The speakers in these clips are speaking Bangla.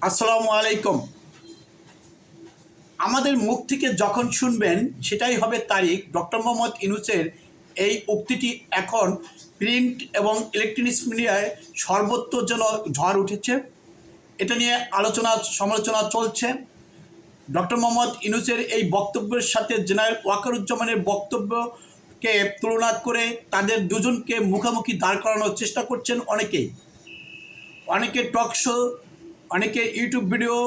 আসসালামু আলাইকুম। আমাদের মুখ থেকে যখন শুনবেন সেটাই হবে তারিখ। ডক্টর মোহাম্মদ ইউনূসের এই উক্তিটি এখন প্রিন্ট এবং ইলেকট্রনিক্স মিডিয়ায় সর্বত্র যেন ঝড় উঠেছে। এটা নিয়ে আলোচনা সমালোচনা চলছে। ডক্টর মোহাম্মদ ইউনূসের এই বক্তব্যের সাথে জেনারেল ওয়াকারুজ্জামানের বক্তব্যকে তুলনা করে তাদের দুজনকে মুখোমুখি দাঁড় করানোর চেষ্টা করছেন অনেকেই। অনেকে টক শো, অনেকে ইউটিউব ভিডিও,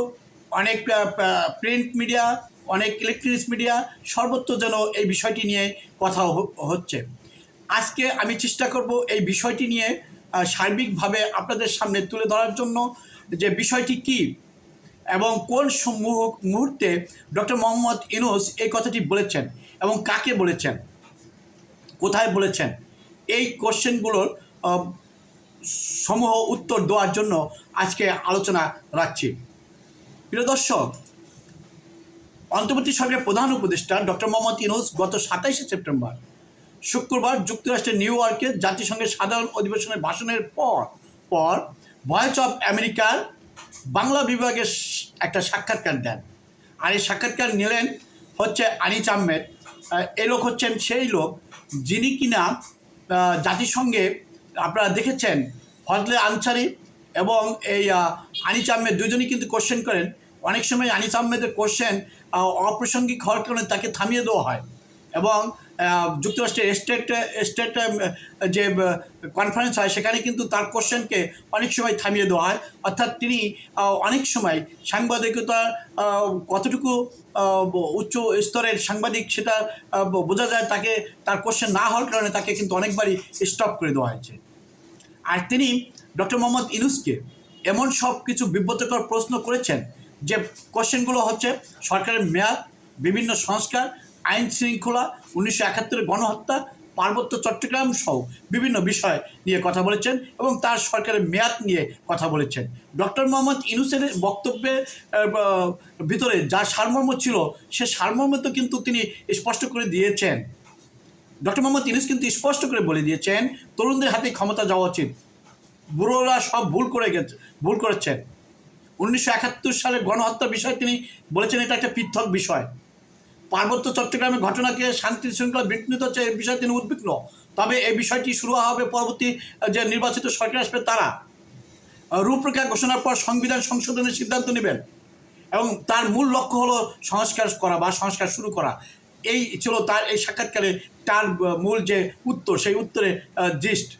অনেক প্রিন্ট মিডিয়া, অনেক ইলেকট্রনিক্স মিডিয়া, সর্বত্র যেন এই বিষয়টি নিয়ে কথা হচ্ছে। আজকে আমি চেষ্টা করব এই বিষয়টি নিয়ে সার্বিকভাবে আপনাদের সামনে তুলে ধরার জন্য যে বিষয়টি কী এবং কোন মুহূর্তে ডক্টর মোহাম্মদ ইউনূস এই কথাটি বলেছেন এবং কাকে বলেছেন, কোথায় বলেছেন, এই কোশ্চেনগুলোর সমূহ উত্তর দেওয়ার জন্য আজকে আলোচনা রাখছি। প্রিয় দর্শক, অন্তর্বর্তী সরকারের প্রধান উপদেষ্টা ডক্টর মোহাম্মদ ইউনূস গত 27শে সেপ্টেম্বর শুক্রবার যুক্তরাষ্ট্রের নিউ ইয়র্কে জাতিসংঘের সাধারণ অধিবেশনের ভাষণের পর ভয়েস অফ আমেরিকার বাংলা বিভাগের একটা সাক্ষাৎকার দেন। আর এই সাক্ষাৎকার নিলেন হচ্ছে আনিস আহমেদ। এই লোক হচ্ছেন সেই লোক যিনি কিনা জাতিসংঘে আপনারা দেখেছেন ফজলে আনসারি এবং এই আনিস আহমেদ দুজনই কিন্তু কোশ্চেন করেন। অনেক সময় আনিস আহমেদের কোশ্চেন অপ্রাসঙ্গিক হওয়ার কারণে তাকে থামিয়ে দেওয়া হয় এবং যুক্তরাষ্ট্রের স্টেট যে কনফারেন্স হয় সেখানে কিন্তু তার কোশ্চেনকে অনেক সময় থামিয়ে দেওয়া হয়। অর্থাৎ তিনি অনেক সময় সাংবাদিকতা কতটুকু উচ্চ স্তরের সাংবাদিক সেটা বোঝা যায়, তাকে তার কোশ্চেন না হওয়ার কারণে তাকে কিন্তু অনেকবারই স্টপ করে দেওয়া হয়েছে। আর তিনি ডক্টর মোহাম্মদ ইউনূসকে এমন সব কিছু বিব্রতকর প্রশ্ন করেছেন যে কোশ্চেনগুলো হচ্ছে সরকারের মেয়াদ, বিভিন্ন সংস্কার, আইন শৃঙ্খলা, 1971-এর গণহত্যা, পার্বত্য চট্টগ্রাম সহ বিভিন্ন বিষয় নিয়ে কথা বলেছেন এবং তার সরকারের মেয়াদ নিয়ে কথা বলেছেন। ডক্টর মোহাম্মদ ইউনূসের বক্তব্যের ভিতরে যা সারমর্ম ছিল সে সারমর্ম তো কিন্তু তিনি স্পষ্ট করে দিয়েছেন। ডক্টর মোহাম্মদ ইউনূস কিন্তু স্পষ্ট করে বলে দিয়েছেন তরুণদের হাতে ক্ষমতা যাওয়া উচিত, বুড়োরা সব ভুল করেছেন। 1971 সালের গণহত্যার বিষয় তিনি বলেছেন এটা একটা পৃথক বিষয়। পার্বত্য চট্টগ্রামের ঘটনাকে শান্তি শৃঙ্খলা বিঘ্নিত হচ্ছে এই বিষয়ে তিনি উদ্বিগ্ন। তবে এই বিষয়টি শুরু হবে পরবর্তী যে নির্বাচিত সরকার আসবে তারা রূপরেখা ঘোষণার পর সংবিধান সংশোধনের সিদ্ধান্ত নেবেন এবং তার মূল লক্ষ্য হলো সংস্কার করা বা সংস্কার শুরু করা। এই ছিল তার এই সাক্ষাৎকারে তার মূল যে উত্তর, সেই উত্তরে জিস্ট।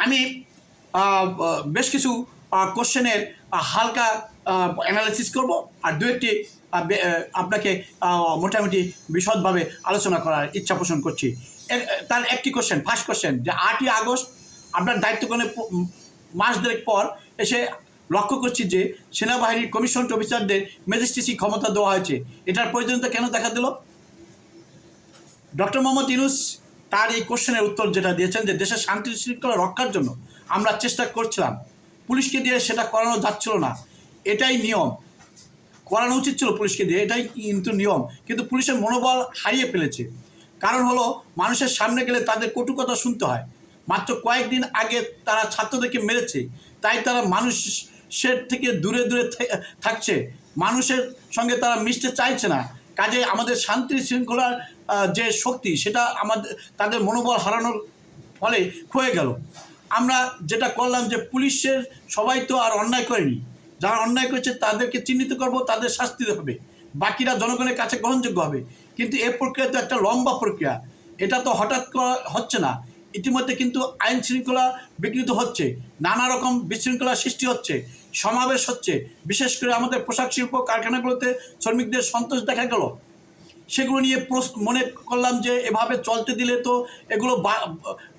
আমি বেশ কিছু কোশ্চেনের হালকা অ্যানালাইসিস করব আর দু একটি আপনাকে মোটামুটি বিশদভাবে আলোচনা করার ইচ্ছা পোষণ করছি। তার একটি কোশ্চেন, ফার্স্ট কোশ্চেন, যে 8ই আগস্ট আপনার দায়িত্ব গ্রহণের মাস দেড়েক পর এসে লক্ষ্য করছি যে সেনাবাহিনীর কমিশন অফিসারদের ম্যাজিস্ট্রেসি ক্ষমতা দেওয়া হয়েছে, এটার প্রয়োজনীয়তা কেন দেখা দিল? ডক্টর মোহাম্মদ ইউনূস তার এই কোশ্চেনের উত্তর যেটা দিয়েছেন যে দেশের শান্তি শৃঙ্খলা রক্ষার জন্য আমরা চেষ্টা করছিলাম, পুলিশকে দিয়ে সেটা করানো যাচ্ছিল না, এটাই নিয়ম, করানো উচিত ছিল পুলিশকে দিয়ে, এটাই কিন্তু নিয়ম, কিন্তু পুলিশের মনোবল হারিয়ে ফেলেছে। কারণ হলো মানুষের সামনে গেলে তাদের কটু কথা শুনতে হয়। মাত্র কয়েকদিন আগে তারা ছাত্রদেরকে মেরেছে, তাই তারা মানুষের থেকে দূরে দূরে থাকছে, মানুষের সঙ্গে তারা মিশতে চাইছে না। কাজে আমাদের শান্তি শৃঙ্খলার যে শক্তি সেটা তাদের মনোবল হারানোর ফলে ক্ষয়ে গেল। আমরা যেটা করলাম যে পুলিশের সবাই তো আর অন্যায় করেনি, যারা অন্যায় করেছে তাদেরকে চিহ্নিত করব, তাদের শাস্তি হবে, বাকিরা জনগণের কাছে গ্রহণযোগ্য হবে। কিন্তু এই প্রক্রিয়া তো একটা লম্বা প্রক্রিয়া, এটা তো হঠাৎ হচ্ছে না। ইতিমধ্যে কিন্তু আইন শৃঙ্খলা বিঘ্নিত হচ্ছে, নানা রকম বিশৃঙ্খলা সৃষ্টি হচ্ছে, সমাবেশ হচ্ছে, বিশেষ করে আমাদের পোশাক শিল্প কারখানাগুলোতে শ্রমিকদের সন্তোষ দেখা গেল। সেগুলো নিয়ে মনে করলাম যে এভাবে চলতে দিলে তো এগুলো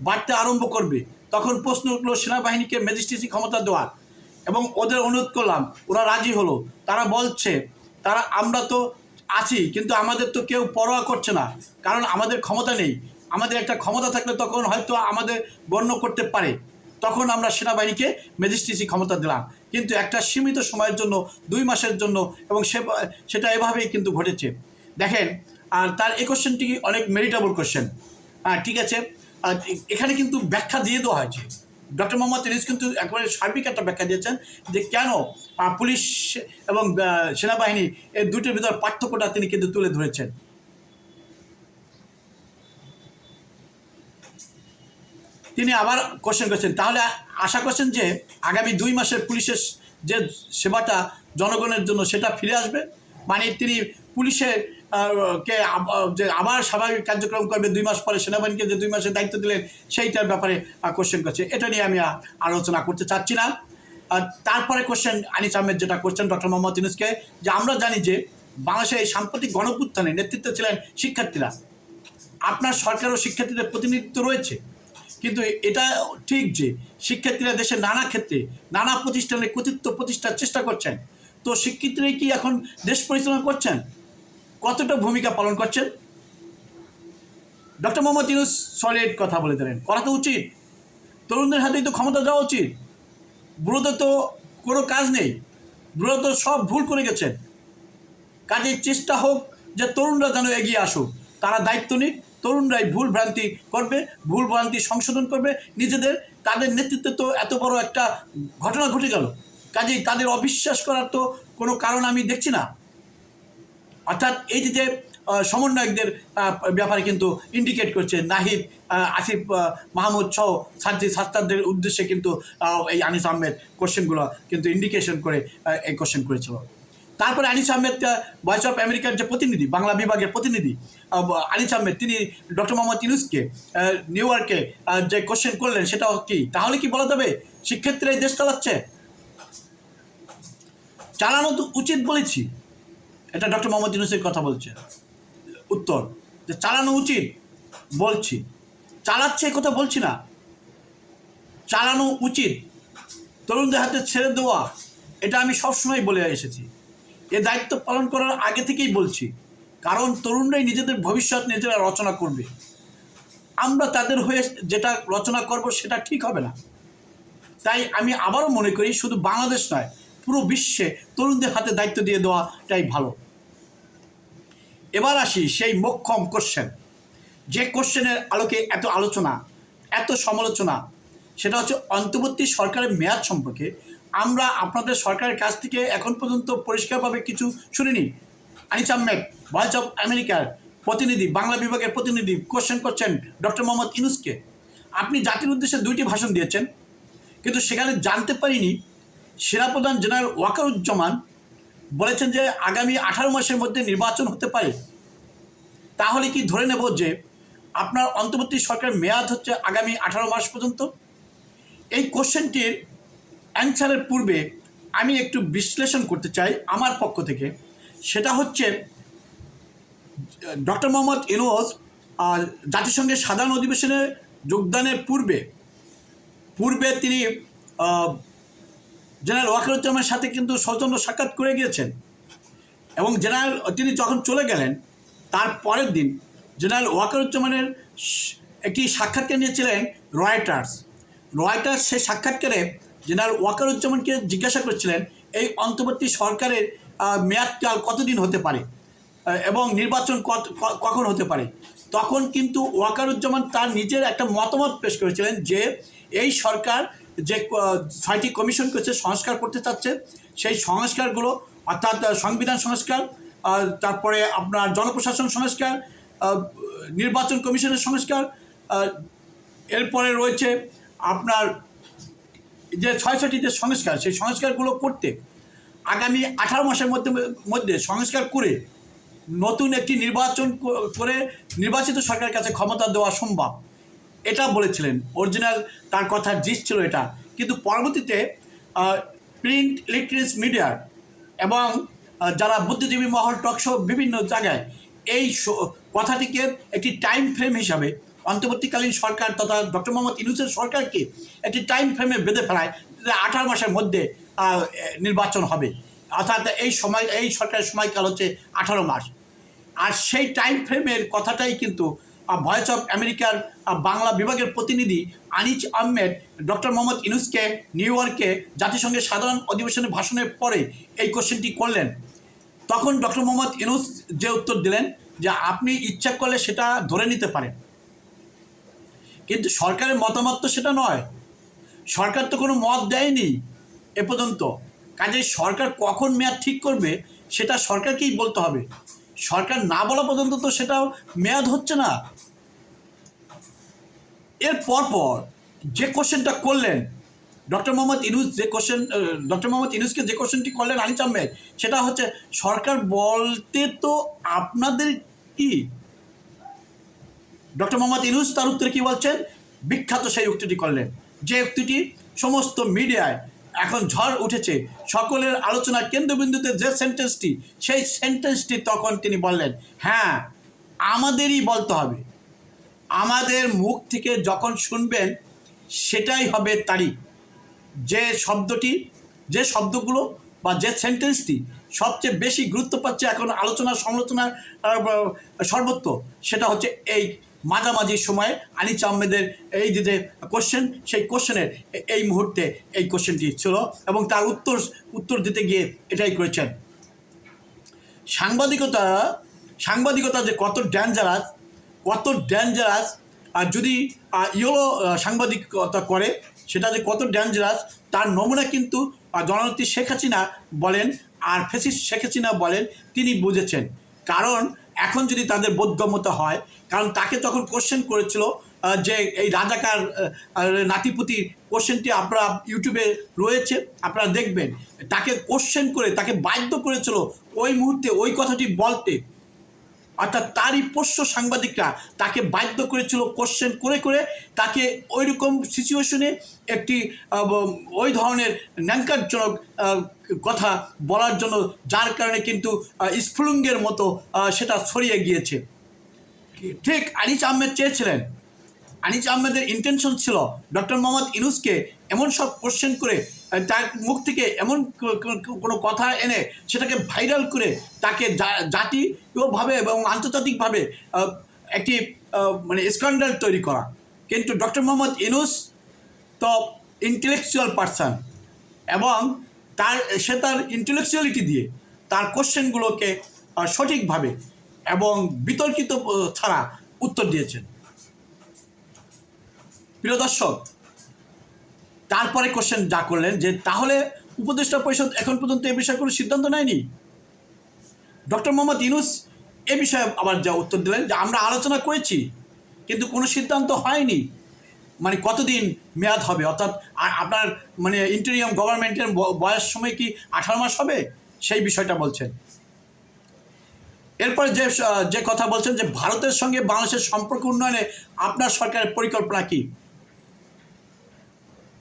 বাড়তে আরম্ভ করবে। তখন প্রশ্ন উঠলো সেনাবাহিনীকে ম্যাজিস্ট্রেসি ক্ষমতা দেওয়ার, এবং ওদের অনুরোধ করলাম, ওরা রাজি হলো। তারা বলছে আমরা তো আছি কিন্তু আমাদের তো কেউ পরোয়া করছে না, কারণ আমাদের ক্ষমতা নেই। আমাদের একটা ক্ষমতা থাকলে তখন হয়তো আমাদের গণ্য করতে পারে, তখন আমরা সেনাবাহিনীকে ম্যাজিস্ট্রেসি ক্ষমতা দিলাম, কিন্তু একটা সীমিত সময়ের জন্য, 2 মাসের জন্য, এবং সেটা এভাবেই কিন্তু ঘটেছে। দেখেন, আর তার এই কোশ্চেনটি অনেক মেরিটেবল কোশ্চেন। ঠিক আছে, এখানে কিন্তু ব্যাখ্যা দিয়ে দেওয়া হয়েছে ডক্টর মোহাম্মদ ইউনূস কিন্তু একেবারে সার্বিক একটা ব্যাখ্যা দিয়েছেন যে কেন পুলিশ এবং সেনাবাহিনী এই দুটোর ভিতর পার্থক্যটা তিনি কিন্তু তুলে ধরেছেন। তিনি আবার কোশ্চেন করছেন, তাহলে আশা করছেন যে আগামী 2 মাসের পুলিশের যে সেবাটা জনগণের জন্য সেটা ফিরে আসবে, মানে তিনি পুলিশের কে যে আবার স্বাভাবিক কার্যক্রম করবে 2 মাস পরে, সেনাবাহিনীকে যে 2 মাসের দায়িত্ব দিলেন সেইটার ব্যাপারে কোশ্চেন করছে। এটা নিয়ে আমি আলোচনা করতে চাচ্ছি না। তারপরে কোশ্চেন আনিস আহমেদ যেটা করছেন ডক্টর মোহাম্মদ ইউনূসকে, যে আমরা জানি যে বাংলাদেশের এই সাম্প্রতিক গণঅভ্যুত্থানে নেতৃত্বে ছিলেন শিক্ষার্থীরা, আপনার সরকারও শিক্ষার্থীদের প্রতিনিধিত্ব রয়েছে, কিন্তু এটা ঠিক যে শিক্ষার্থীরা দেশের নানা ক্ষেত্রে নানা প্রতিষ্ঠানে কর্তৃত্ব প্রতিষ্ঠার চেষ্টা করছেন, তো শিক্ষার্থীরাই কি এখন দেশ পরিচালনা করছেন? কতটা ভূমিকা পালন করছেন? ডক্টর মোহাম্মদ ইউনূস সলিড কথা বলে দিলেন, করা তো উচিত, তরুণদের হাতেই তো ক্ষমতা দেওয়া উচিত, বুড়োদের তো কোনো কাজ নেই, বুড়ো তো সব ভুল করে গেছেন, কাজেই চেষ্টা হোক যে তরুণরা যেন এগিয়ে আসুক, তারা দায়িত্ব নিক, তরুণরাই ভুল ভ্রান্তি করবে, ভুল ভ্রান্তি সংশোধন করবে নিজেদের, তাদের নেতৃত্বে তো এত বড় একটা ঘটনা ঘটে গেল, কাজেই তাদের অবিশ্বাস করার তো কোনো কারণ আমি দেখছি না। অর্থাৎ এই যে সমন্বয়কদের ব্যাপারে কিন্তু ইন্ডিকেট করছে নাহিদ, আসিফ মাহমুদ সহ ছাত্রদের উদ্দেশ্যে কিন্তু এই আনিস আহমেদ কোশ্চেনগুলো কিন্তু ইন্ডিকেশন করে এই কোশ্চেন করেছিল। তারপরে আনিস আহমেদ ভয়েস অফ আমেরিকার যে প্রতিনিধি, বাংলা বিভাগের প্রতিনিধি আনিস আহমেদ, তিনি ডক্টর মোহাম্মদ ইউনূসকে নিউ ইয়র্কে যে কোশ্চেন করলেন সেটা কি, তাহলে কি বলা যাবে শিক্ষার্থীরা এই দেশ চালাচ্ছে? চালানো তো উচিত বলেছি, এটা ডক্টর মোহাম্মদ ইউনূসের কথা বলছে। উত্তর যে চালানো উচিত বলছি, চালাচ্ছে এ কথা বলছি না, চালানো উচিত, তরুণদের হাতে ছেড়ে দেওয়া, এটা আমি সবসময় বলে এসেছি, এ দায়িত্ব পালন করার আগে থেকেই বলছি, কারণ তরুণরাই নিজেদের ভবিষ্যৎ নিজেরা রচনা করবে, আমরা তাদের হয়ে যেটা রচনা করব সেটা ঠিক হবে না। তাই আমি আবারও মনে করি শুধু বাংলাদেশ নয়, পুরো বিশ্বে তরুণদের হাতে দায়িত্ব দিয়ে দেওয়াটাই ভালো। এবার আসি সেই মোক্ষম কোশ্চেন, যে কোশ্চেনের আলোকে এত আলোচনা, এত সমালোচনা, সেটা হচ্ছে অন্তর্বর্তী সরকারের মেয়াদ সম্পর্কে। আমরা আপনাদের সরকারের কাছ থেকে এখন পর্যন্ত পরিষ্কারভাবে কিছু শুনিনি। আনিস আহমেদ ভয়েস অফ আমেরিকার প্রতিনিধি, বাংলা বিভাগের প্রতিনিধি কোশ্চেন করছেন ডক্টর মোহাম্মদ ইউনূসকে, আপনি জাতির উদ্দেশ্যে 2টি ভাষণ দিয়েছেন, কিন্তু সেখানে জানতে পারিনি সেনাপ্রধান জেনারেল ওয়াকারুজ্জামান বলেছেন যে আগামী 18 মাসের মধ্যে নির্বাচন হতে পারে, তাহলে কি ধরে নেব যে আপনার অন্তর্বর্তী সরকারের মেয়াদ হচ্ছে আগামী 18 মাস পর্যন্ত? এই কোশ্চেনটির অ্যান্সারের পূর্বে আমি একটু বিশ্লেষণ করতে চাই আমার পক্ষ থেকে। সেটা হচ্ছে ডক্টর মোহাম্মদ ইউনূস জাতিসংঘের সাধারণ অধিবেশনে যোগদানের পূর্বে তিনি জেনারেল ওয়াকারুজ্জামানের সাথে কিন্তু সৌজন্য সাক্ষাৎ করে গিয়েছেন, এবং তিনি যখন চলে গেলেন তার পরের দিন জেনারেল ওয়াকারুজ্জামানের একটি সাক্ষাৎকার নিয়েছিলেন রয়টার্স। সেই সাক্ষাৎকারে জেনারেল ওয়াকারুজ্জামানকে জিজ্ঞাসা করছিলেন এই অন্তর্বর্তী সরকারের মেয়াদকাল কতদিন হতে পারে এবং নির্বাচন কখন হতে পারে। তখন কিন্তু ওয়াকারুজ্জামান তার নিজের একটা মতামত পেশ করেছিলেন যে এই সরকার যে 6টি কমিশন করেছে, সংস্কার করতে চাচ্ছে, সেই সংস্কারগুলো অর্থাৎ সংবিধান সংস্কার, তারপরে আপনার জনপ্রশাসন সংস্কার, নির্বাচন কমিশনের সংস্কার, এরপরে রয়েছে আপনার যে 6টি যে সংস্কার, সেই সংস্কারগুলো করতে আগামী 18 মাসের মধ্যে সংস্কার করে নতুন একটি নির্বাচন করে নির্বাচিত সরকারের কাছে ক্ষমতা দেওয়া সম্ভব, এটা বলেছিলেন। অরিজিনাল তার কথার জিস্ট ছিল এটা, কিন্তু পরবর্তীতে প্রিন্ট ইলেকট্রনিক্স মিডিয়ার এবং যারা বুদ্ধিজীবী মহল টকশো বিভিন্ন জায়গায় এই কথাটিকে একটি টাইম ফ্রেম হিসাবে অন্তর্বর্তীকালীন সরকার তথা ডক্টর মোহাম্মদ ইউনূসের সরকারকে একটি টাইম ফ্রেমে বেঁধে ফেলায় যে 18 মাসের মধ্যে নির্বাচন হবে, অর্থাৎ এই সরকারের সময়কাল হচ্ছে 18 মাস। আর সেই টাইম ফ্রেমের কথাটাই কিন্তু ভয়েস অফ আমেরিকার বাংলা বিভাগের প্রতিনিধি আনিস আহমেদ ডক্টর মোহাম্মদ ইউনূসকে নিউ ইয়র্কে জাতিসংঘের সাধারণ অধিবেশনে ভাষণের পরে এই কোশ্চেনটি করলেন। তখন ডক্টর মোহাম্মদ ইউনূস যে উত্তর দিলেন যে আপনি ইচ্ছা করলে সেটা ধরে নিতে পারেন, কিন্তু সরকারের মতামত তো সেটা নয়। সরকার তো কোনো মত দেয়নি এ পর্যন্ত। কাজেই সরকার কখন মেয়াদ ঠিক করবে সেটা সরকারকেই বলতে হবে। সরকার না বলা পর্যন্ত তো সেটা মেয়াদ হচ্ছে না। এর পরপর যে কোশ্চেনটা করলেন ডক্টর মোহাম্মদ ইউনূস, ডক্টর মোহাম্মদ ইউনূসকে যে কোশ্চেনটি করলেন আনিস আহমেদ, সেটা হচ্ছে সরকার বলতে তো আপনাদের কি। ডক্টর মোহাম্মদ ইউনূস তার উত্তরে কী বলছেন? বিখ্যাত সেই উক্তিটি করলেন, যে উক্তিটি সমস্ত মিডিয়ায় এখন ঝড় উঠেছে, সকলের আলোচনার কেন্দ্রবিন্দুতে যে সেন্টেন্সটি, সেই সেন্টেন্সটি তখন তিনি বললেন, হ্যাঁ আমাদেরই বলতে হবে, আমাদের মুখ থেকে যখন শুনবেন সেটাই হবে তারিখ। যে শব্দটি, যে শব্দগুলো বা যে সেন্টেন্সটি সবচেয়ে বেশি গুরুত্ব পাচ্ছে এখন আলোচনা সমালোচনার সর্বত্র, সেটা হচ্ছে এই মাঝামাঝি সময়ে আনিস আহমেদের এই যে কোশ্চেন, সেই কোশ্চেনের এই মুহূর্তে এই কোশ্চেনটি ছিল এবং তার উত্তর দিতে গিয়ে এটাই করেছেন। সাংবাদিকতা যে কত ডেঞ্জারাস, আর যদি ইয়েলো সাংবাদিকতা করে সেটা যে কত ডেঞ্জারাস তার নমুনা কিন্তু জননেত্রী শেখ হাসিনা বলেন আর ফ্যাসিস্ট শেখ হাসিনা বলেন, তিনি বুঝেছেন। কারণ এখন যদি তাদের বোধগম্যতা হয়, কারণ তাকে তখন কোশ্চেন করেছিল যে এই রাজাকার নাতিপুতির কোশ্চেনটি আপনারা ইউটিউবে রয়েছে, আপনারা দেখবেন, তাকে কোশ্চেন করে তাকে বাধ্য করেছিল ওই মুহূর্তে ওই কথাটি বলতে। অর্থাৎ তারই পোষ্য সাংবাদিকরা তাকে বাধ্য করেছিল কোশ্চেন করে করে তাকে ওই রকম সিচুয়েশনে একটি ওই ধরনের ন্যাঙ্কারজনক কথা বলার জন্য, যার কারণে কিন্তু স্ফুলিঙ্গের মতো সেটা ছড়িয়ে গিয়েছে। ঠিক আনিস আহমেদ চেয়েছিলেন, আনিস আহমেদের ইন্টেনশন ছিল ডক্টর মোহাম্মদ ইউনূসকে এমন সব কোশ্চেন করে তার মুখ থেকে এমন কোনো কথা এনে সেটাকে ভাইরাল করে তাকে জাতীয়ভাবে এবং আন্তর্জাতিকভাবে একটি মানে স্ক্যান্ডাল তৈরি করা। কিন্তু ডক্টর মোহাম্মদ ইউনূস তো ইন্টেলেকচুয়াল পারসন এবং সে তার ইন্টেলেকচুয়ালিটি দিয়ে তার কোশ্চেনগুলোকে সঠিকভাবে এবং বিতর্কিত ছাড়া উত্তর দিয়েছেন। প্রিয় দর্শক, তারপরে কোশ্চেন যা করলেন যে তাহলে উপদেষ্টা পরিষদ এখন পর্যন্ত এ বিষয়ে কোনো সিদ্ধান্ত নেয়নি। ডক্টর মোহাম্মদ ইউনূস এ বিষয়ে আবার যা উত্তর দিলেন যে আমরা আলোচনা করেছি কিন্তু কোনো সিদ্ধান্ত হয়নি। মানে কতদিন মেয়াদ হবে, অর্থাৎ আপনার মানে ইন্টেরিয়াম গভর্নমেন্টের বয়স সময় কি 18 মাস হবে, সেই বিষয়টা বলছেন। এরপরে যে কথা বলছেন যে ভারতের সঙ্গে বাংলাদেশের সম্পর্ক উন্নয়নে আপনার সরকারের পরিকল্পনা কী।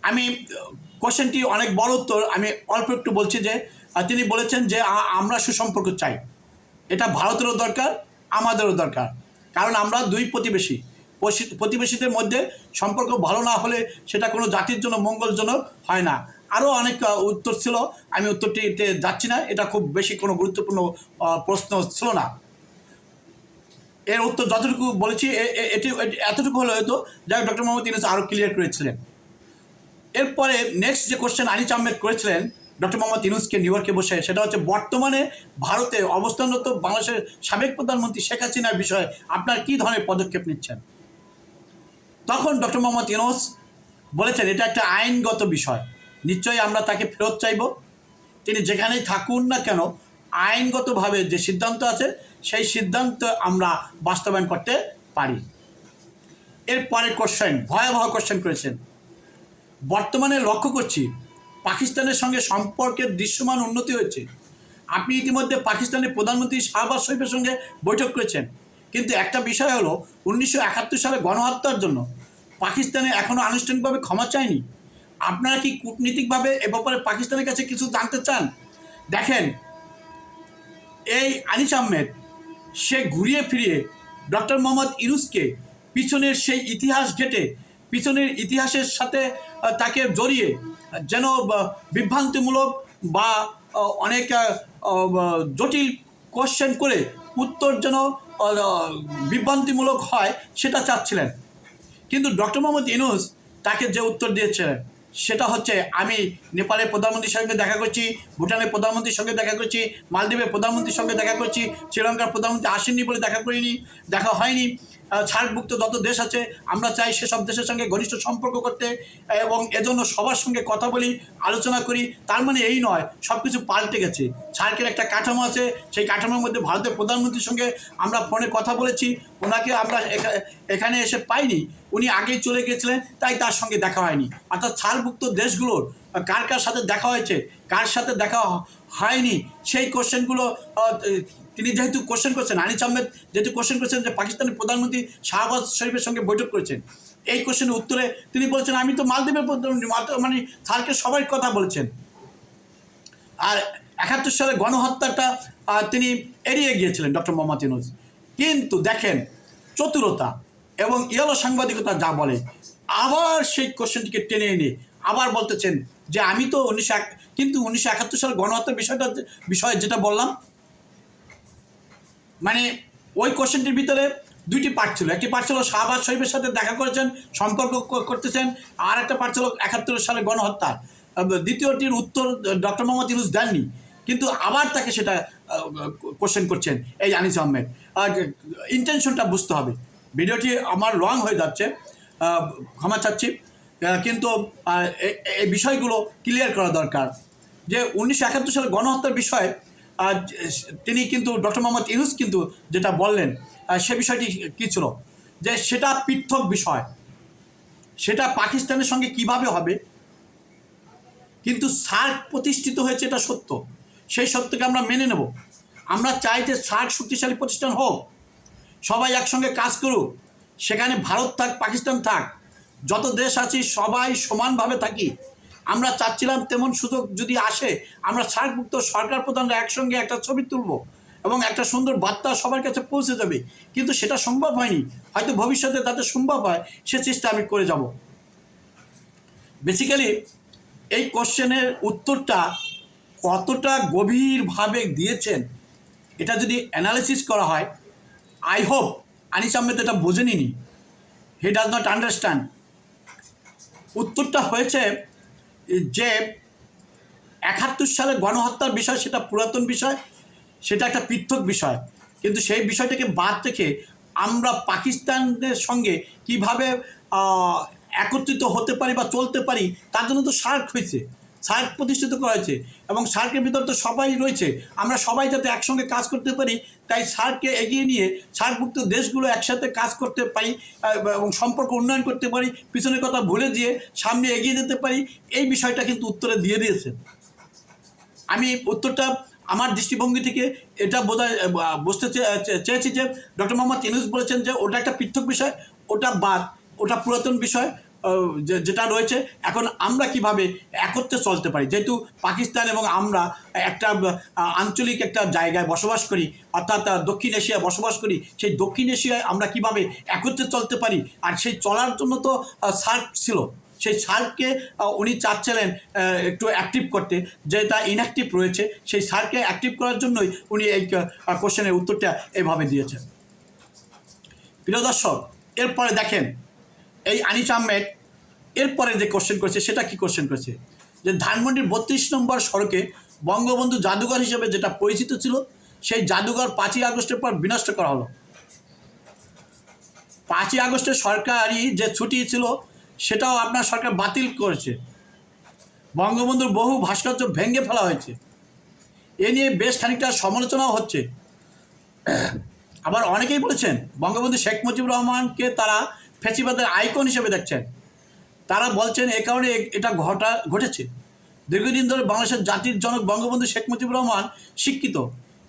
আমি কোশ্চেনটি অনেক বড় উত্তর, আমি অল্প একটু বলছি যে তিনি বলেছেন যে আমরা সুসম্পর্ক চাই, এটা ভারতেরও দরকার আমাদেরও দরকার, কারণ আমরা দুই প্রতিবেশীদের মধ্যে সম্পর্ক ভালো না হলে সেটা কোনো জাতির জন্য মঙ্গলজনক হয় না। আরও অনেক উত্তর ছিল, আমি উত্তরটিতে যাচ্ছি না, এটা খুব বেশি কোনো গুরুত্বপূর্ণ প্রশ্ন ছিল না। এর উত্তর যতটুকু বলেছি এতটুকু হলে হয়তো যাই ডক্টর মোহাম্মদ ইউনূস আরও ক্লিয়ার করেছিলেন। এরপরে নেক্সট যে কোশ্চেন আনিস আহমেদ করেছিলেন ডক্টর মোহাম্মদ ইউনূসকে নিউ ইয়র্কে বসে, সেটা হচ্ছে বর্তমানে ভারতে অবস্থানরত বাংলাদেশের সাবেক প্রধানমন্ত্রী শেখ হাসিনার বিষয়ে আপনার কী ধরনের পদক্ষেপ নিচ্ছেন। তখন ডক্টর মোহাম্মদ ইউনূস বলেছেন এটা একটা আইনগত বিষয়, নিশ্চয়ই আমরা তাকে ফেরত চাইব, তিনি যেখানেই থাকুন না কেন আইনগতভাবে যে সিদ্ধান্ত আছে সেই সিদ্ধান্ত আমরা বাস্তবায়ন করতে পারি। এরপরে কোশ্চেন, ভয়াবহ কোশ্চেন করেছেন, বর্তমানে লক্ষ্য করছি পাকিস্তানের সঙ্গে সম্পর্কের দৃশ্যমান উন্নতি হয়েছে। আপনি ইতিমধ্যে পাকিস্তানের প্রধানমন্ত্রী শাহবাজ শরীফের সঙ্গে বৈঠক করেছেন, কিন্তু একটা বিষয় হলো 1971 সালে গণহত্যার জন্য পাকিস্তানে এখনও আনুষ্ঠানিকভাবে ক্ষমা চায়নি। আপনারা কি কূটনীতিকভাবে এ ব্যাপারে পাকিস্তানের কাছে কিছু জানতে চান? দেখেন, এই আনিস আহমেদ সে ঘুরিয়ে ফিরিয়ে ডক্টর মোহাম্মদ ইউনূসকে পিছনের সেই ইতিহাস ঘেটে পিছনের ইতিহাসের সাথে তাকে জড়িয়ে যেন বিভ্রান্তিমূলক বা অনেক জটিল কোশ্চেন করে উত্তর যেন বিভ্রান্তিমূলক হয় সেটা চাচ্ছিলেন। কিন্তু ডক্টর মোহাম্মদ ইউনূস তাকে যে উত্তর দিয়েছিলেন সেটা হচ্ছে আমি নেপালের প্রধানমন্ত্রীর সঙ্গে দেখা করছি, ভুটানের প্রধানমন্ত্রীর সঙ্গে দেখা করছি, মালদ্বীপের প্রধানমন্ত্রীর সঙ্গে দেখা করছি, শ্রীলঙ্কার প্রধানমন্ত্রী আসেননি বলে দেখা করিনি, দেখা হয়নি, সার্কভুক্ত যত দেশ আছে আমরা চাই সেসব দেশের সঙ্গে ঘনিষ্ঠ সম্পর্ক করতে, এবং এজন্য সবার সঙ্গে কথা বলি, আলোচনা করি। তার মানে এই নয় সব কিছু পাল্টে গেছে। সার্কের একটা কাঠামো আছে, সেই কাঠামোর মধ্যে ভারতের প্রধানমন্ত্রীর সঙ্গে আমরা ফোনে কথা বলেছি, ওনাকে আমরা এখানে এসে পাইনি, উনি আগেই চলে গিয়েছিলেন, তাই তার সঙ্গে দেখা হয়নি। অর্থাৎ সার্কভুক্ত দেশগুলোর কার কার সাথে দেখা হয়েছে, কার সাথে দেখা হয়নি, সেই কোশ্চেনগুলো তিনি যেহেতু কোশ্চেন করছেন, আনিস আহমেদ যেহেতু কোশ্চেন করছেন যে পাকিস্তানের প্রধানমন্ত্রী শাহবাজ শরীফের সঙ্গে বৈঠক করেছেন, এই কোশ্চেনের উত্তরে তিনি বলছেন আমি তো মালদ্বীপের প্রধানমন্ত্রী, মানে সার্কের সবাই কথা বলছেন। আর ৭১ সালে গণহত্যাটা তিনি এড়িয়ে গিয়েছিলেন ডক্টর মোহাম্মদ ইউনূস। কিন্তু দেখেন চতুরতা এবং ইয়েলো সাংবাদিকতা যা বলে, আবার সেই কোশ্চেনটিকে টেনে এনে আবার বলতেছেন যে আমি তো 1971 সালে গণহত্যার বিষয়ে যেটা বললাম, মানে ওই কোশ্চেনটির ভিতরে দুইটি পার্ট ছিল। একটি পার্ট ছিল শাহবাজ শরীফের সাথে দেখা করেছেন, সম্পর্ক করতেছেন, আর একটা পার্ট ছিল ৭১ সালে গণহত্যা। দ্বিতীয়টির উত্তর ডক্টর মোহাম্মদ ইউনূস দেননি, কিন্তু আবার তাকে সেটা কোশ্চেন করছেন এই আনিস আহমেদ। ইন্টেনশনটা বুঝতে হবে। ভিডিওটি আমার লং হয়ে যাচ্ছে, ক্ষমা চাচ্ছি, কিন্তু এই বিষয়গুলো ক্লিয়ার করা দরকার যে 1971 সালে গণহত্যার বিষয়ে তিনি কিন্তু ডক্টর মোহাম্মদ ইউনূস কিন্তু যেটা বললেন সে বিষয়টি কী ছিল, যে সেটা পৃথক বিষয়, সেটা পাকিস্তানের সঙ্গে কিভাবে হবে, কিন্তু সার্ক প্রতিষ্ঠিত হয়েছে এটা সত্য, সেই সত্যকে আমরা মেনে নেব। আমরা চাই যে সার্ক শক্তিশালী প্রতিষ্ঠান হোক, সবাই একসঙ্গে কাজ করুক, সেখানে ভারত থাক, পাকিস্তান থাক, যত দেশ আছি সবাই সমানভাবে থাকি। আমরা চাচ্ছিলাম তেমন সুযোগ যদি আসে আমরা সার্কভুক্ত সরকার প্রধানরা একসঙ্গে একটা ছবি তুলব এবং একটা সুন্দর বার্তা সবার কাছে পৌঁছে যাবে, কিন্তু সেটা সম্ভব হয়নি। হয়তো ভবিষ্যতে তাতে সম্ভব হয়, সে চেষ্টা আমি করে যাব। বেসিক্যালি এই কোশ্চেনের উত্তরটা কতটা গভীরভাবে দিয়েছেন এটা যদি অ্যানালিসিস করা হয়, আই হোপ আনিস আহমেদ এটা বোঝেনি, হি ডাজ নট আন্ডারস্ট্যান্ড। উত্তরটা হয়েছে যে ৭১ সালে গণহত্যার বিষয় সেটা পুরাতন বিষয়, সেটা একটা পৃথক বিষয়, কিন্তু সেই বিষয়টাকে বাদ রেখে আমরা পাকিস্তানের সঙ্গে কিভাবে একত্রিত হতে পারি বা চলতে পারি, তার জন্য তো সার্ক হয়েছে, সার্ক প্রতিষ্ঠিত করা হয়েছে, এবং সার্কের ভিতর তো সবাই রয়েছে। আমরা সবাই যাতে একসঙ্গে কাজ করতে পারি, তাই সার্ককে এগিয়ে নিয়ে সার্কভুক্ত দেশগুলো একসাথে কাজ করতে পারি এবং সম্পর্ক উন্নয়ন করতে পারি, পিছনের কথা ভুলে দিয়ে সামনে এগিয়ে যেতে পারি, এই বিষয়টা কিন্তু উত্তরে দিয়ে দিয়েছে। আমি উত্তরটা আমার দৃষ্টিভঙ্গি থেকে এটা বুঝতে চেয়েছি যে ডক্টর মোহাম্মদ ইউনূস বলেছেন যে ওটা একটা পৃথক বিষয়, ওটা বাদ, ওটা পুরাতন বিষয় যেটা রয়েছে। এখন আমরা কিভাবে একত্রে চলতে পারি, যেহেতু পাকিস্তান এবং আমরা একটা আঞ্চলিক একটা জায়গায় বসবাস করি, অর্থাৎ দক্ষিণ এশিয়ায় বসবাস করি, সেই দক্ষিণ এশিয়ায় আমরা কিভাবে একত্রে চলতে পারি, আর সেই চলার জন্য তো সার্ক ছিল, সেই সার্ককে উনি চাচ্ছিলেন একটু অ্যাক্টিভ করতে, যেটা ইনঅ্যাক্টিভ রয়েছে, সেই সার্ককে অ্যাক্টিভ করার জন্যই উনি এই কোশ্চেনের উত্তরটা এভাবে দিয়েছেন। প্রিয় দর্শক, এরপরে দেখেন এই আনিস আহমেদ এরপরে যে কোশ্চেন করেছে সেটা কি কোশ্চেন করেছে, যে ধানমন্ডির ৩২ নম্বর সড়কে বঙ্গবন্ধু জাদুঘর হিসেবে যেটা পরিচিত ছিল, সেই জাদুঘর ৫ই আগস্টের পর বিনষ্ট করা হলো। ৫ই আগস্টের সরকারি যে ছুটি ছিল সেটাও আপনার সরকার বাতিল করেছে। বঙ্গবন্ধুর বহু ভাস্কর্য ভেঙে ফেলা হয়েছে, এ নিয়ে বেশ খানিকটা সমালোচনাও হচ্ছে। আবার অনেকেই বলেছেন বঙ্গবন্ধু শেখ মুজিবুর রহমানকে তারা ফ্যাসিবাদের আইকন হিসেবে দেখছেন। তারা বলছেন এ কারণে এটা ঘটেছে। দীর্ঘদিন ধরে বাংলাদেশের জাতির জনক বঙ্গবন্ধু শেখ মুজিবুর রহমান শিক্ষিত,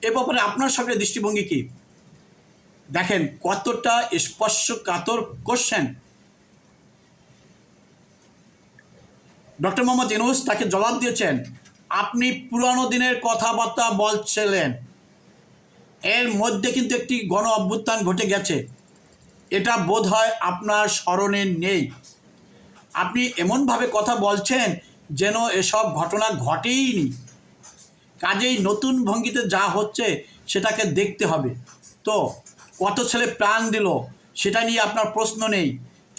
এ ব্যাপারে আপনার সরকারের দৃষ্টিভঙ্গি কী? দেখেন কতটা স্পর্শকাতর কোশ্চেন। ডক্টর মোহাম্মদ ইউনূস তাকে জবাব দিয়েছেন, আপনি পুরানো দিনের কথাবার্তা বলছিলেন, এর মধ্যে কিন্তু একটি গণ অভ্যুত্থান ঘটে গেছে, এটা বোধ হয় আপনার স্মরণে নেই। আপনি এমনভাবে কথা বলছেন যেন এসব ঘটনা ঘটেইনি। কাজেই নতুন ভঙ্গিতে যা হচ্ছে সেটাকে দেখতে হবে। তো কত ছেলে প্রাণ দিল সেটা নিয়ে আপনার প্রশ্ন নেই,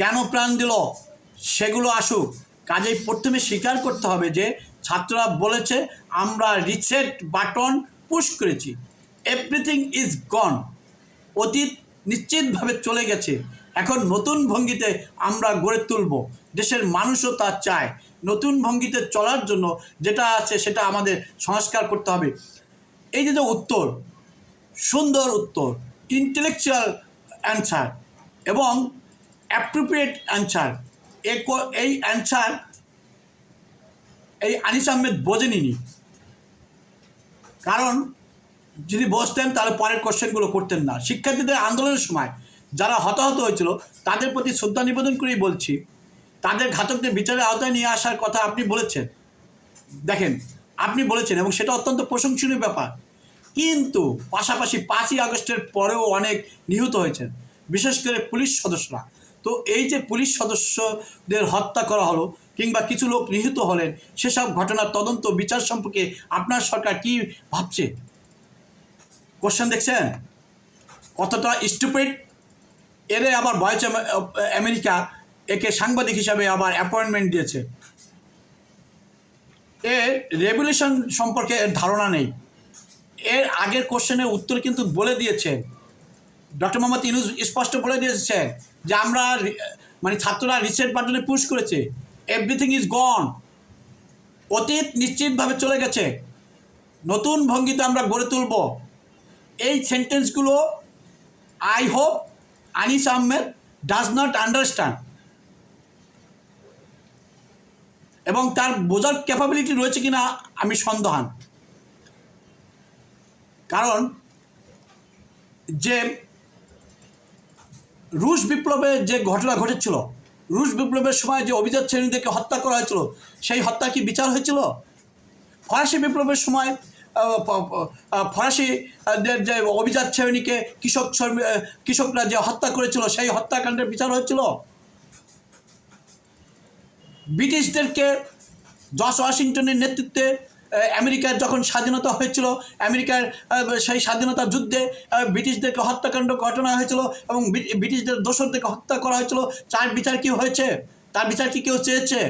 কেন প্রাণ দিল সেগুলো আসুক। কাজেই প্রথমে স্বীকার করতে হবে যে ছাত্ররা বলেছে আমরা রিসেট বাটন পুশ করেছি, এভরিথিং ইজ গন। অতীত নিশ্চিতভাবে চলে গেছে। এখন নতুন ভঙ্গিতে আমরা গড়ে তুলব। দেশের মানুষও তা চায়। নতুন ভঙ্গিতে চলার জন্য যেটা আছে সেটা আমাদের সংস্কার করতে হবে। এই যে উত্তর, সুন্দর উত্তর, ইন্টেলেকচুয়াল অ্যান্সার এবং অ্যাপ্রোপ্রিয়েট অ্যান্সার, এই অ্যান্সার এই আনিস আহমেদ বোঝেনি। কারণ যদি বসতেন তাহলে পরের কোশ্চেনগুলো করতেন না। শিক্ষার্থীদের আন্দোলনের সময় যারা হতাহত হয়েছিল তাদের প্রতি শ্রদ্ধা নিবেদন করেই বলছি, তাদের ঘাতকদের বিচারের আওতায় নিয়ে আসার কথা আপনি বলেছেন। দেখেন, আপনি বলেছেন এবং সেটা অত্যন্ত প্রশংসনীয় ব্যাপার। কিন্তু পাশাপাশি 5ই আগস্টের পরেও অনেক নিহত হয়েছেন, বিশেষ করে পুলিশ সদস্যরা। তো এই যে পুলিশ সদস্যদের হত্যা করা হলো কিংবা কিছু লোক নিহত হলেন, সেসব ঘটনার তদন্ত বিচার সম্পর্কে আপনার সরকার কি ভাবছে? কোশ্চেন দেখছেন কতটা স্টুপিড। এরে আবার ভয়েস আমেরিকা একে সাংবাদিক হিসাবে আবার অ্যাপয়েন্টমেন্ট দিয়েছে। এর রেভলিউশন সম্পর্কে এর ধারণা নেই। এর আগের কোশ্চেনের উত্তর কিন্তু বলে দিয়েছেন ডক্টর মোহাম্মদ ইউনূস, স্পষ্ট বলে দিয়েছেন যে আমরা মানে ছাত্ররা রিসেট বাটনে পুশ করেছে, এভরিথিং ইজ গন, অতীত নিশ্চিতভাবে চলে গেছে, নতুন ভঙ্গিতে আমরা গড়ে তুলব। এই সেন্টেন্সগুলো I hope Anis Ahmed does not understand এবং তার বোঝার ক্যাপাবিলিটি রয়েছে কিনা আমি সন্দেহান। কারণ যে রুশ বিপ্লবের যে ঘটনা ঘটেছিল, রুশ বিপ্লবের সময় যে অভিজাত শ্রেণীদেরকে হত্যা করা হয়েছিল, সেই হত্যা কি বিচার হয়েছিল? ফরাসি বিপ্লবের সময় ফরাসিদের যে অভিজাত শ্রেণীকে কৃষকরা যে হত্যা করেছিল, সেই হত্যাকাণ্ডের বিচার হয়েছিল? ব্রিটিশদেরকে জর্জ ওয়াশিংটনের নেতৃত্বে আমেরিকার যখন স্বাধীনতা হয়েছিল, আমেরিকার সেই স্বাধীনতা যুদ্ধে ব্রিটিশদেরকে হত্যাকাণ্ড ঘটনা হয়েছিল এবং ব্রিটিশদের দোসরদেরকে হত্যা করা হয়েছিল। তার বিচার কি হয়েছে? তার বিচার কি কেউ চেয়েছে?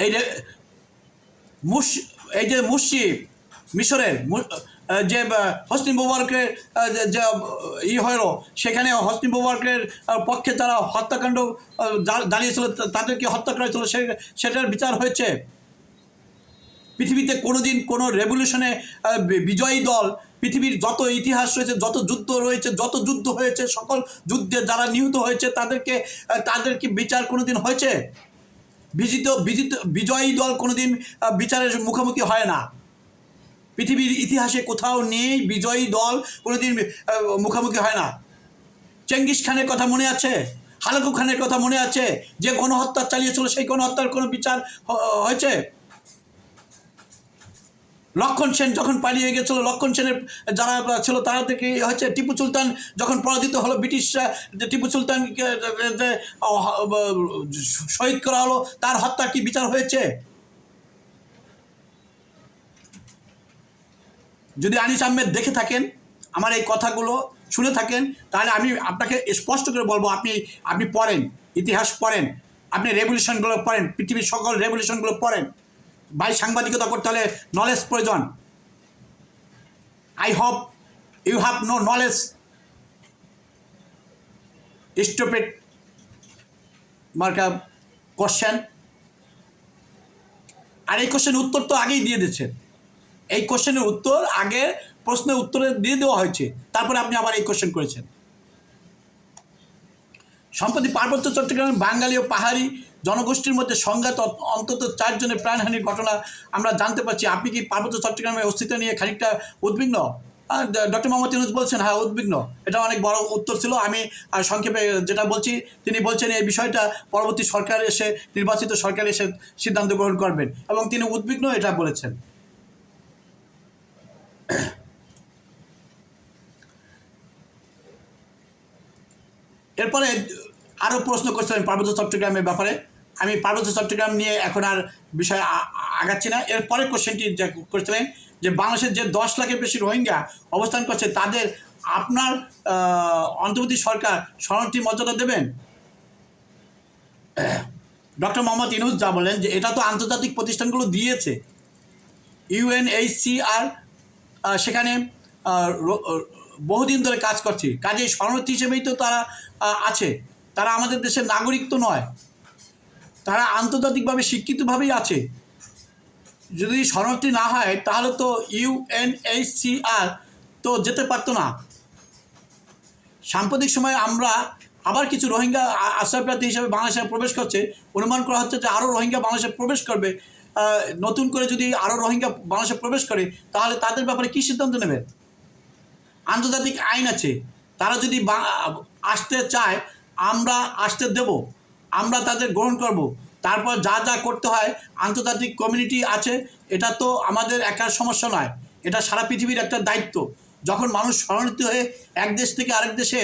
এই যে মুর্শি মিশরের যে হোসনি মুবারকের যে হলো, সেখানে হোসনি মুবারকের পক্ষে যারা হত্যাকাণ্ড দাঁড়িয়েছিল তাদেরকে হত্যা করা হয়েছিল, সেটার বিচার হয়েছে? পৃথিবীতে কোনোদিন কোনো রেভলিউশনে বিজয়ী দল, পৃথিবীর যত ইতিহাস রয়েছে, যত যুদ্ধ হয়েছে, সকল যুদ্ধে যারা নিহত হয়েছে তাদেরকে বিচার কোনোদিন হয়েছে? বিজয়ী দল কোনোদিন বিচারের মুখোমুখি হয় না। পৃথিবীর ইতিহাসে কোথাও নেই বিজয়ী দল কোনোদিন মুখোমুখি হয় না। চেঙ্গিস খানের কথা মনে আছে? হালাকু খানের কথা মনে আছে? যে গণহত্যা চালিয়েছিল, সেই গণহত্যার কোনো বিচার হয়েছে? লক্ষণ সেন যখন পালিয়ে গেছিল, লক্ষণ সেনের যারা ছিল তাদেরকে হচ্ছে। টিপু সুলতান যখন পরাজিত হলো, ব্রিটিশরা টিপু সুলতানকে শহীদ করা হলো, তার হত্যা কি বিচার হয়েছে? যদি আনিস আহমেদ দেখে থাকেন, আমার এই কথাগুলো শুনে থাকেন, তাহলে আমি আপনাকে স্পষ্ট করে বলবো, আপনি পড়েন, ইতিহাস পড়েন, আপনি রেভলিউশনগুলো পড়েন, পৃথিবীর সকল রেভলিউশনগুলো পড়েন। ভাই, সাংবাদিকতা করতে হলে নলেজ প্রয়োজন। I hope you have no knowledge, stupid মার্কা কোশ্চেন। আর এই কোশ্চেনের উত্তর তো আগেই দিয়ে দিচ্ছেন। এই কোশ্চেনের উত্তর আগে প্রশ্নের উত্তরে দিয়ে দেওয়া হয়েছে, তারপরে আপনি আবার এই কোশ্চেন করেছেন। সম্প্রতি পার্বত্য চট্টগ্রামের বাঙালি ও পাহাড়ি জনগোষ্ঠীর মধ্যে সংঘাত, অন্তত 4 জনের প্রাণহানির ঘটনা আমরা জানতে পারছি। আপনি কি পার্বত্য চট্টগ্রামের অস্তিত্ব নিয়ে খানিকটা উদ্বিগ্ন? ডক্টর মোহাম্মদ ইউনূস বলছেন হ্যাঁ উদ্বিগ্ন। এটা অনেক বড় উত্তর ছিল। আমি সংক্ষেপে যেটা বলছি, তিনি বলছেন এই বিষয়টা পরবর্তী সরকার এসে, নির্বাচিত সরকার এসে সিদ্ধান্ত গ্রহণ করবেন এবং তিনি উদ্বিগ্ন এটা বলেছেন। এরপরে আরও প্রশ্ন করছিলেন পার্বত্য চট্টগ্রামের ব্যাপারে। আমি পার্বত্য চট্টগ্রাম নিয়ে এখন আর বিষয় আগাচ্ছি না। এরপরে কোশ্চেনটি যা করছিলেন যে বাংলাদেশের যে 10 লাখের বেশি রোহিঙ্গা অবস্থান করছে, তাদের আপনার অন্তর্বর্তী সরকার শরণার্থী মর্যাদা দেবেন? ডক্টর মোহাম্মদ ইউনূস যা বলেন যে এটা তো আন্তর্জাতিক প্রতিষ্ঠানগুলো দিয়েছে, UNHCR সেখানে বহুদিন ধরে কাজ করছে, কাজেই শরণার্থী হিসেবেই তো তারা আছে। তারা আমাদের দেশের নাগরিক তো নয়, তারা আন্তর্জাতিকভাবে স্বীকৃতভাবেই আছে। যদি শরণার্থী না হয় তাহলে তো UNHCR তো যেতে পারতো না। সাম্প্রতিক সময়ে আমরা আবার কিছু রোহিঙ্গা আশ্রয়প্রার্থী হিসেবে বাংলাদেশে প্রবেশ করছে। অনুমান করা হচ্ছে যে আরও রোহিঙ্গা বাংলাদেশে প্রবেশ করবে। নতুন করে যদি আরও রোহিঙ্গা বাংলাদেশে প্রবেশ করে তাহলে তাদের ব্যাপারে কী সিদ্ধান্ত নেবেন? আন্তর্জাতিক আইন আছে, তারা যদি আসতে চায় আমরা আসতে দেব, আমরা তাদের গ্রহণ করব। তারপর যা যা করতে হয়, আন্তর্জাতিক কমিউনিটি আছে, এটা তো আমাদের একার সমস্যা নয়, এটা সারা পৃথিবীর একটা দায়িত্ব। যখন মানুষ শরণার্থী হয়ে এক দেশ থেকে আরেক দেশে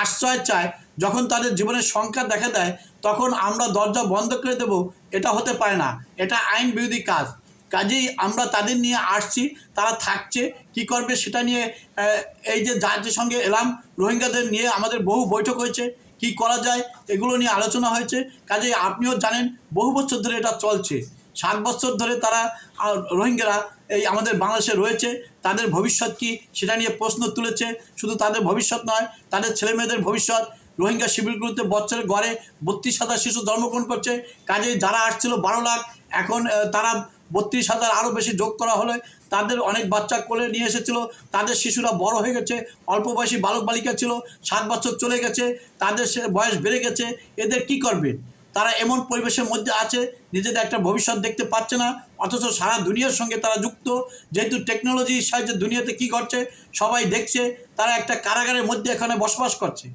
আশ্রয় চায়, যখন তাদের জীবনের সংকট দেখা দেয়, তখন আমরা দরজা বন্ধ করে দেব, এটা হতে পারে না, এটা আইন বিরোধী কাজ। কাজেই আমরা তাদের নিয়ে আসছি, তারা থাকছে, কি করবে সেটা নিয়ে এই যে যাদের সঙ্গে এলাম, রোহিঙ্গাদের নিয়ে আমাদের বহু বৈঠক হয়েছে, কি করা যায় এগুলো নিয়ে আলোচনা হয়েছে। কাজেই আপনিও জানেন বহু বছর ধরে এটা চলছে, 7 বছর ধরে তারা রোহিঙ্গারা এই আমাদের বাংলাদেশে রয়েছে। তাদের ভবিষ্যৎ কি সেটা নিয়ে প্রশ্ন তুলেছে। শুধু তাদের ভবিষ্যৎ নয়, তাদের ছেলেমেয়েদের ভবিষ্যৎ। রোহিঙ্গা শিবিরগুলোতে বছরে গড়ে 32,000 শিশু জন্মগ্রহণ করছে। কাজেই যারা আসছিল 12 লাখ, এখন তারা 32,000 আরও বেশি যোগ করা হলে তাদের অনেক বাচ্চা কোলে নিয়ে এসেছিল, তাদের শিশুরা বড় হয়ে গেছে, অল্প বয়সী বালক বালিকা ছিল, 7 বছর চলে গেছে, তাদের বয়স বেড়ে গেছে। এদের কি করবে? তারা এমন পরিবেশের মধ্যে আছে, নিজেদের একটা ভবিষ্যৎ দেখতে পাচ্ছে না, অথচ সারা দুনিয়ার সঙ্গে তারা যুক্ত। যেহেতু টেকনোলজির সাহায্যে দুনিয়াতে কী ঘটছে সবাই দেখছে, তারা একটা কারাগারের মধ্যে এখানে বসবাস করছে।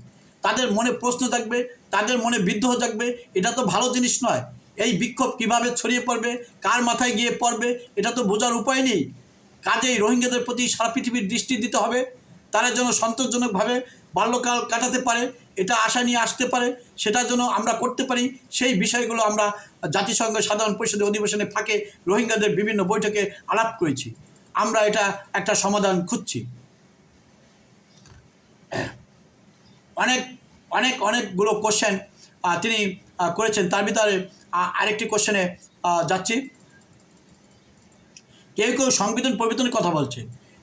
তাদের মনে প্রশ্ন থাকবে, তাদের মনে বিদ্রোহ থাকবে, এটা তো ভালো জিনিস নয়। এই বিক্ষোভ কীভাবে ছড়িয়ে পড়বে, কার মাথায় গিয়ে পড়বে, এটা তো বোঝার উপায় নেই। কাজেই রোহিঙ্গাদের প্রতি সারা পৃথিবীর দৃষ্টি দিতে হবে, তারা যেন সন্তোষজনকভাবে বাল্যকাল কাটাতে পারে, এটা আশা নিয়ে আসতে পারে, সেটার জন্য আমরা করতে পারি। সেই বিষয়গুলো আমরা জাতিসংঘ সাধারণ পরিষদের অধিবেশনে ফাঁকে রোহিঙ্গাদের বিভিন্ন বৈঠকে আলাপ করেছি। আমরা এটা একটা সমাধান খুঁজছি। অনেকগুলো কোশ্চেন তিনি করেছেন, তার ভিতরে আরেকটি কোশ্চেনে যাচ্ছি। কেউ কেউ সংবিধান পরিবর্তনের কথা বলছে,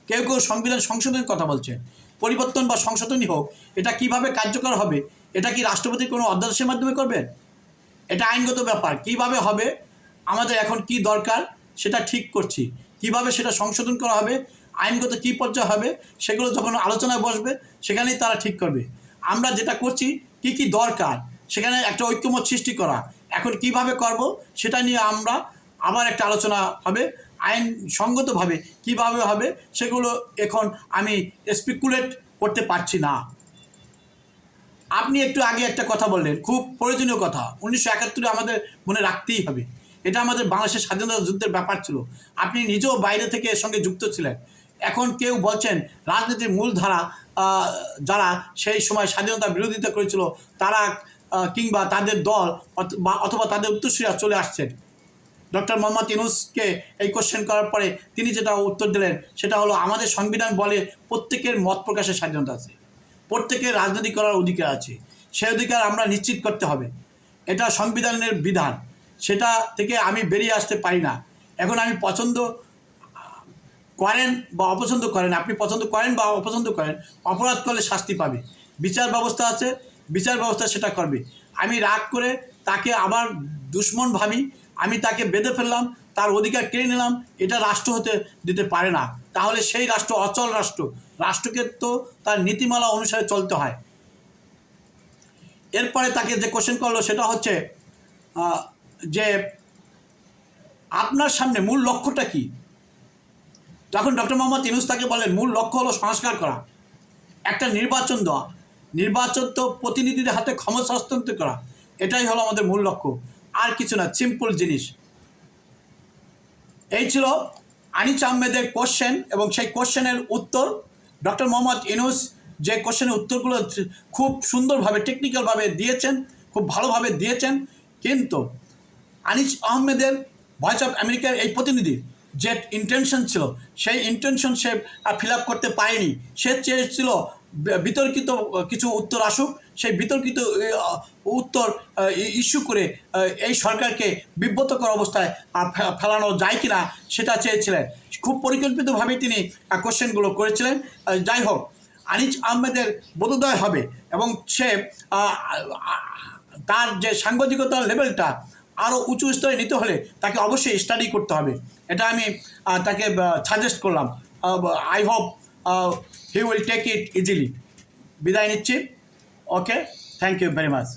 কেউ কেউ সংবিধান সংশোধনের কথা বলছে। পরিবর্তন বা সংশোধনই হোক, এটা কিভাবে কার্যকর হবে? এটা কি রাষ্ট্রপতির কোনো অধ্যাদেশের মাধ্যমে করবেন? এটা আইনগত ব্যাপার, কিভাবে হবে, আমাদের এখন কি দরকার সেটা ঠিক করছি। কিভাবে সেটা সংশোধন করা হবে, আইনগত কী পর্যায়ে হবে, সেগুলো যখন আলোচনায় বসবে সেখানেই তারা ঠিক করবে। আমরা যেটা করছি কি কি দরকার, সেখানে একটা ঐক্যমত সৃষ্টি করা। এখন কিভাবে করব সেটা নিয়ে আমরা আবার একটা আলোচনা হবে। আইনসঙ্গতভাবে কিভাবে হবে সেগুলো এখন আমি স্পেকুলেট করতে পারছি না। আপনি একটু আগে একটা কথা বললেন, খুব প্রয়োজনীয় কথা, 1971 আমাদের মনে রাখতেই হবে। এটা আমাদের বাংলাদেশের স্বাধীনতা যুদ্ধের ব্যাপার ছিল। আপনি নিজেও বাইরে থেকে এর সঙ্গে যুক্ত ছিলেন। এখন কেউ বলছেন রাজনীতির মূলধারা যারা সেই সময় স্বাধীনতা বিরোধিতা করেছিল তারা কিংবা তাদের দল অথবা তাদের উত্তরসূরিরা চলে আসছেন। ডক্টর মোহাম্মদ ইউনূসকে এই কোশ্চেন করার পরে তিনি যেটা উত্তর দিলেন সেটা হলো, আমাদের সংবিধান বলে প্রত্যেকের মত প্রকাশের স্বাধীনতা আছে, প্রত্যেকের রাজনীতি করার অধিকার আছে। সেই অধিকার আমরা নিশ্চিত করতে হবে, এটা সংবিধানের বিধান, সেটা থেকে আমি বেরিয়ে আসতে পারি না। এখন আমি পছন্দ করেন বা অপছন্দ করেন, আপনি পছন্দ করেন বা অপছন্দ করেন, অপরাধ করলে শাস্তি পাবে, বিচার ব্যবস্থা আছে, বিচার ব্যবস্থা সেটা করবে। আমি রাগ করে তাকে আবার দুশ্মন ভাবি, আমি তাকে বেঁধে ফেললাম, তার অধিকার কেড়ে নিলাম, এটা রাষ্ট্র হতে দিতে পারে না। তাহলে সেই রাষ্ট্র অচল রাষ্ট্র। রাষ্ট্রকে তো তার নীতিমালা অনুসারে চলতে হয়। এরপরে তাকে যে কোশ্চেন করলো সেটা হচ্ছে যে আপনার সামনে মূল লক্ষ্যটা কি? তখন ডক্টর মোহাম্মদ ইউনূস তাকে বলেন, মূল লক্ষ্য হলো সংস্কার করা, একটা নির্বাচন দেওয়া, নির্বাচন তো প্রতিনিধিদের হাতে ক্ষমতা হস্তান্তর করা, এটাই হলো আমাদের মূল লক্ষ্য, আর কিছু না, সিম্পল জিনিস। এই ছিল আনিস আহমেদের কোশ্চেন এবং সেই কোশ্চেনের উত্তর। ডক্টর মোহাম্মদ ইউনূস যে কোশ্চেনের উত্তরগুলো খুব সুন্দরভাবে টেকনিক্যালভাবে দিয়েছেন, খুব ভালোভাবে দিয়েছেন, কিন্তু আনিস আহমেদের ভয়েস অফ আমেরিকার এই প্রতিনিধির যে ইন্টেনশন ছিল সেই ইন্টেনশন সে ফিল আপ করতে পারেনি। সে চেয়েছিল বিতর্কিত কিছু উত্তর আসুক, সেই বিতর্কিত উত্তর ইস্যু করে এই সরকারকে বিব্রতকর অবস্থায় ফেলানো যায় কি না সেটা চেয়েছিলেন। খুব পরিকল্পিতভাবেই তিনি কোশ্চেনগুলো করেছিলেন। যাই হোক, আনিস আহমেদের বোধোদয় হবে এবং সে তার যে সাংবাদিকতার লেভেলটা আরও উঁচু স্তরে নিতে হলে তাকে অবশ্যই স্টাডি করতে হবে। এটা আমি তাকে সাজেস্ট করলাম। I hope he will take it easily. বিদায় নিচ্ছি। Okay, thank you very much.